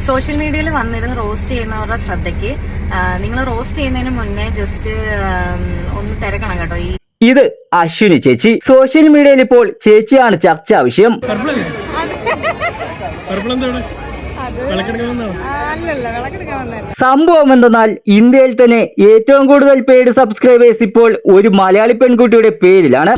Social മീഡിയയിൽ വന്നിരുന്ന് roast ചെയ്യുന്നവരുടെ ശ്രദ്ധയ്ക്ക് നിങ്ങൾ റോസ്റ്റ് ചെയ്യുന്നതിന് മുന്നേ ജസ്റ്റ് ഒന്ന് തിരക്കണം കേട്ടോ. ഇത് അശ്വിനി ചേച്ചി. സോഷ്യൽ മീഡിയയിൽ ഇപ്പോൾ ചേച്ചിയാണ് ചർച്ചാ വിഷയം. സംഭവം എന്തെന്നാൽ ഇന്ത്യയിൽ തന്നെ ഏറ്റവും കൂടുതൽ പെയ്ഡ് സബ്സ്ക്രൈബേഴ്സ് ഇപ്പോൾ ഒരു മലയാളി പെൺകുട്ടിയുടെ പേരിലാണ്.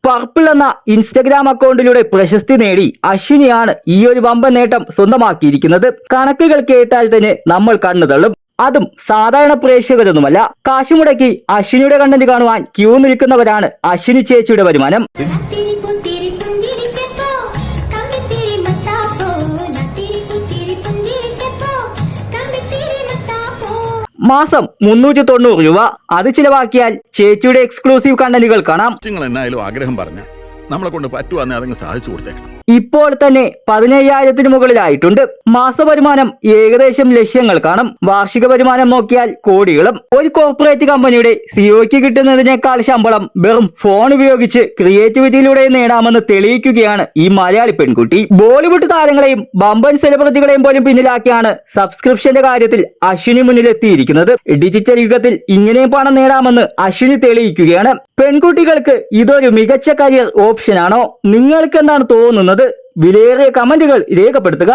പർപ്പിൾ എന്ന ഇൻസ്റ്റഗ്രാം അക്കൗണ്ടിലൂടെ പ്രശസ്തി നേടി അശ്വിനിയാണ് ഈ ഒരു വമ്പൻ നേട്ടം സ്വന്തമാക്കിയിരിക്കുന്നത്. കണക്കുകൾ കേട്ടാൽ തന്നെ നമ്മൾ കണ്ണു തള്ളും. അതും സാധാരണ പ്രേക്ഷകരൊന്നുമല്ല. കാശുമുടക്കി അശ്വിനിയുടെ കണ്ടന്റ് കാണുവാൻ ക്യൂ നിൽക്കുന്നവരാണ് അശ്വിനി ചേച്ചിയുടെ വരുമാനം. മാസം 390 രൂപ. അത് ചിലവാക്കിയാൽ ചേച്ചിയുടെ എക്സ്ക്ലൂസീവ് കണ്ടന്റുകൾ കാണാം. ആഗ്രഹം പറഞ്ഞ നമ്മളെ കൊണ്ട് പറ്റുവാന്നെ അതങ്ങ് സാധിച്ചു കൊടുത്തേക്കണം. ഇപ്പോൾ തന്നെ 15,000-ന് മുകളിലായിട്ടുണ്ട്. മാസവരുമാനം ഏകദേശം ലക്ഷങ്ങൾ കാണും. വാർഷിക വരുമാനം നോക്കിയാൽ കോടികളും. ഒരു കോർപ്പറേറ്റ് കമ്പനിയുടെ സിഇഒയ്ക്ക് കിട്ടുന്നതിനേക്കാൾ ശമ്പളം വെറും ഫോൺ ഉപയോഗിച്ച് ക്രിയേറ്റിവിറ്റിയിലൂടെ നേടാമെന്ന് തെളിയിക്കുകയാണ് ഈ മലയാളി പെൺകുട്ടി. ബോളിവുഡ് താരങ്ങളെയും ബമ്പൻ സെലിബ്രിറ്റികളെയും പോലും പിന്നിലാക്കിയാണ് സബ്സ്ക്രിപ്ഷന്റെ കാര്യത്തിൽ അശ്വിനി മുന്നിലെത്തിയിരിക്കുന്നത്. ഡിജിറ്റൽ യുഗത്തിൽ ഇങ്ങനെയും പണം നേടാമെന്ന് അശ്വിനി തെളിയിക്കുകയാണ്. പെൺകുട്ടികൾക്ക് ഇതൊരു മികച്ച കരിയർ ഓപ്ഷനാണോ? നിങ്ങൾക്ക് എന്താണ് തോന്നുന്നത്? വിലയേറിയ കമന്റുകൾ രേഖപ്പെടുത്തുക.